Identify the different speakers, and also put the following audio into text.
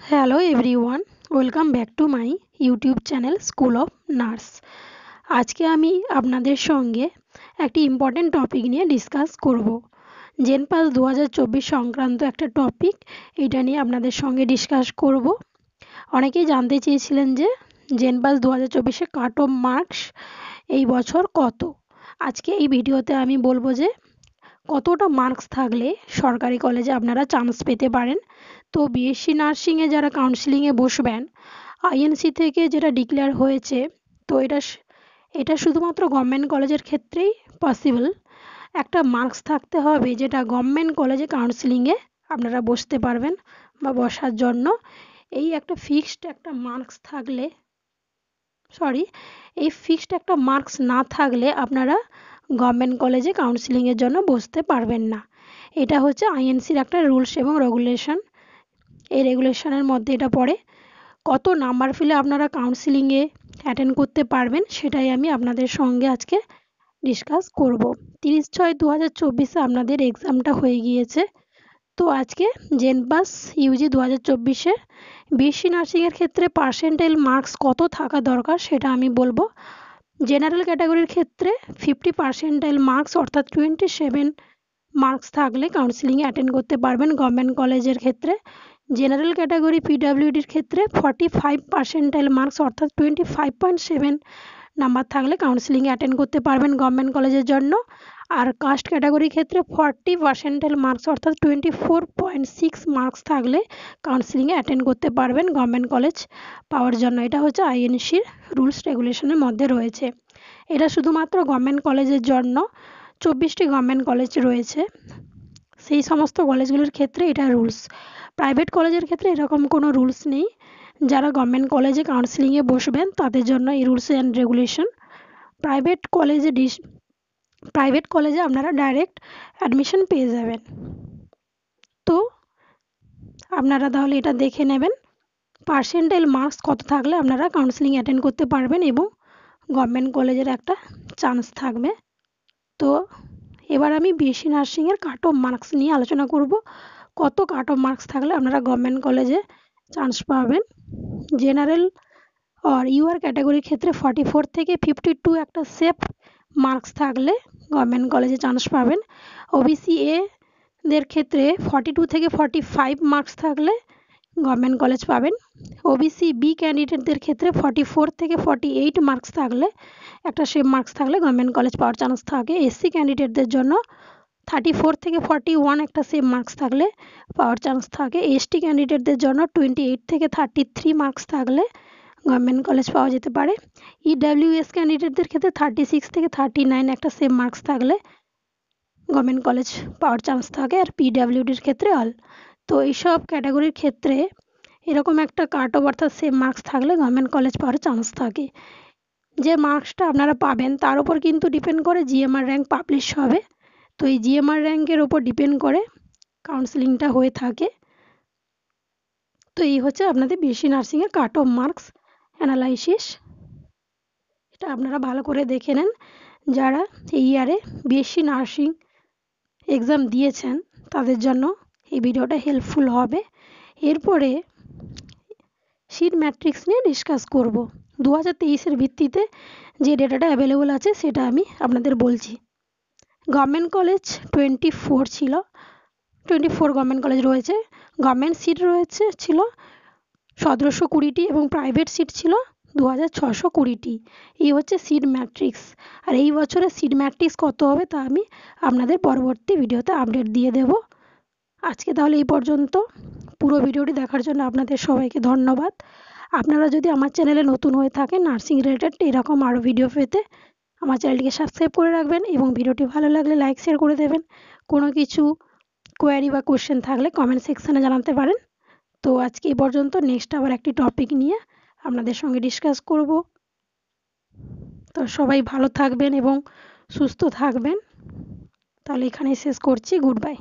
Speaker 1: Hello everyone, welcome back to my YouTube channel School of Nurse. আজকে আমি আপনাদের সঙ্গে একটি ইম্পর্টেন্ট টপিক নিয়ে ডিসকাস করব। জেনপাস 2024 সংক্রান্ত একটা টপিক, এটা নিয়ে আপনাদের সঙ্গে ডিসকাস করব। অনেকেই জানতে চেয়েছিলেন যে জেনপাস 2024-এ কাট অফ মার্কস এই বছর কত। আজকে এই ভিডিওতে আমি বলবো যে কতটা মার্কস থাকলে সরকারি কলেজে আপনারা চান্স পেতে পারেন। তো বিএসসি নার্সিংয়ে যারা কাউন্সিলিংয়ে বসবেন, আইএনসি থেকে যেটা ডিক্লেয়ার হয়েছে, তো এটা শুধুমাত্র গভর্নমেন্ট কলেজের ক্ষেত্রেই পসিবল। একটা মার্কস থাকতে হবে যেটা গভর্নমেন্ট কলেজে কাউন্সিলিংয়ে আপনারা বসতে পারবেন বা বসার জন্য এই একটা ফিক্সড একটা মার্কস থাকলে এই ফিক্সড একটা মার্কস না থাকলে আপনারা গভর্নমেন্ট কলেজে কাউন্সিলিংয়ের জন্য বসতে পারবেন না। এটা হচ্ছে আইএনসির একটা রুলস এবং রেগুলেশন। এই রেগুলেশনের মধ্যে এটা পড়ে। কত নাম্বার ফেলে আপনারা কাউন্সিলিংয়ে অ্যাটেন্ড করতে পারবেন সেটাই আমি আপনাদের সঙ্গে আজকে ডিসকাস করব। 30/6/2024 আপনাদের এক্সামটা হয়ে গিয়েছে। তো আজকে জেনপাস ইউজি 2024-এ বিএসসি নার্সিংয়ের ক্ষেত্রে পার্সেন্টাইল মার্কস কত থাকা দরকার সেটা আমি বলবো। জেনারেল ক্যাটাগরির ক্ষেত্রে 50 মার্কস অর্থাৎ 27 মার্কস থাকলে কাউন্সিলিংয়ে অ্যাটেন্ড করতে পারবেন গভর্নমেন্ট কলেজের ক্ষেত্রে। জেনারেল ক্যাটাগরি পিডব্লিউডির ক্ষেত্রে 45 মার্কস অর্থাৎ 25.7 নাম্বার থাকলে কাউন্সিলিংয়ে অ্যাটেন্ড করতে পারবেন গভর্নমেন্ট কলেজের জন্য। আর কাস্ট ক্যাটাগরির ক্ষেত্রে 40 মার্কস অর্থাৎ 24.6 মার্কস থাকলে কাউন্সিলিংয়ে অ্যাটেন্ড করতে পারবেন গভর্নমেন্ট কলেজ পাওয়ার জন্য। এটা হচ্ছে আইএনসির রুলস রেগুলেশনের মধ্যে রয়েছে। এটা শুধুমাত্র গভর্নমেন্ট কলেজের জন্য। 24টি গভর্নমেন্ট কলেজ রয়েছে, সেই সমস্ত কলেজগুলোর ক্ষেত্রে এটা রুলস। প্রাইভেট কলেজের ক্ষেত্রে এরকম কোনো রুলস নেই। যারা গভর্নমেন্ট কলেজে কাউন্সিলিংয়ে বসবেন তাদের জন্য এই রুলস অ্যান্ড রেগুলেশন। প্রাইভেট কলেজে আপনারা ডাইরেক্ট অ্যাডমিশন পেয়ে যাবেন। তো আপনারা তাহলে এটা দেখে নেবেন পার্সেন্টাইল মার্কস কত থাকলে আপনারা কাউন্সিলিং অ্যাটেন্ড করতে পারবেন এবং গভর্নমেন্ট কলেজের একটা চান্স থাকবে। তো এবার আমি বিএসসি নার্সিংয়ের কাট অফ মার্কস নিয়ে আলোচনা করব। কত কাট অফ মার্কস থাকলে আপনারা গভর্নমেন্ট কলেজে চান্স পাবেন। জেনারেল আর ইউআর ক্যাটাগরির ক্ষেত্রে 44 থেকে 52 একটা সেফ মার্কস থাকলে গভর্নমেন্ট কলেজে চান্স পাবেন। ওবিসি দের ক্ষেত্রে 42 থেকে 45 মার্কস থাকলে গভর্নমেন্ট কলেজ পাবেন। ওবিসি বি ক্যান্ডিডেটদের ক্ষেত্রে 44 থেকে 48 মার্কস থাকলে একটা সেফ মার্কস থাকলে গভর্নমেন্ট কলেজ পাওয়ার চান্স থাকে। এসসি ক্যান্ডিডেটদের জন্য 34 থেকে 41 একটা সেম মার্কস থাকলে পাওয়ার চান্স থাকে। এসটি ক্যান্ডিডেটদের জন্য 28 থেকে 33 মার্কস থাকলে গভর্নমেন্ট কলেজ পাওয়া যেতে পারে। ইডব্লিউএস ক্যান্ডিডেটদের ক্ষেত্রে 36 থেকে 39 একটা সেম মার্কস থাকলে গভর্নমেন্ট কলেজ পাওয়ার চান্স থাকে। আর পিডব্লিউডির ক্ষেত্রে অল। তো এইসব ক্যাটাগরির ক্ষেত্রে এরকম একটা কাট অফ অর্থাৎ সেম মার্কস থাকলে গভর্নমেন্ট কলেজ পাওয়ার চান্স থাকে। যে মার্কসটা আপনারা পাবেন তার উপর কিন্তু ডিপেন্ড করে জিএমআর র্যাঙ্ক পাবলিশ হবে। তো এই জিএমআর র্যাঙ্কের ওপর ডিপেন্ড করে কাউন্সিলিংটা হয়ে থাকে। তো এই হচ্ছে আপনাদের বিএসসি নার্সিংয়ের কাট অফ মার্কস অ্যানালাইসিস। এটা আপনারা ভালো করে দেখে নেন। যারা এই ইয়ারে বিএসসি নার্সিং এক্সাম দিয়েছেন তাদের জন্য এই ভিডিওটা হেল্পফুল হবে। এরপরে সিট ম্যাট্রিক্স নিয়ে ডিসকাস করব। 2023-এর ভিত্তিতে যে ডেটাটা অ্যাভেলেবল আছে সেটা আমি আপনাদের বলছি। গভর্নমেন্ট কলেজ 24 ছিল, 24 গভর্নমেন্ট কলেজ রয়েছে। গভর্নমেন্ট সিট ছিল 1720টি এবং প্রাইভেট সিট ছিল 2620টি। এই হচ্ছে সিট ম্যাট্রিক্স। আর এই বছরের সিট ম্যাট্রিক্স কত হবে তা আমি আপনাদের পরবর্তী ভিডিওতে আপডেট দিয়ে দেব। আজকে তাহলে এই পর্যন্ত। পুরো ভিডিওটি দেখার জন্য আপনাদের সবাইকে ধন্যবাদ। আপনারা যদি আমার চ্যানেলে নতুন হয়ে থাকেন নার্সিং রিলেটেড এরকম আরও ভিডিও পেতে আমার চ্যানেলটিকে সাবস্ক্রাইব করে রাখবেন এবং ভিডিওটি ভালো লাগলে লাইক শেয়ার করে দেবেন। কোনো কিছু কোয়ারি বা কোশ্চেন থাকলে কমেন্ট সেকশানে জানাতে পারেন। তো আজকে এই পর্যন্ত। নেক্সট আবার একটি টপিক নিয়ে আপনাদের সঙ্গে ডিসকাস করব। তো সবাই ভালো থাকবেন এবং সুস্থ থাকবেন। তাহলে এখানেই শেষ করছি। Good bye.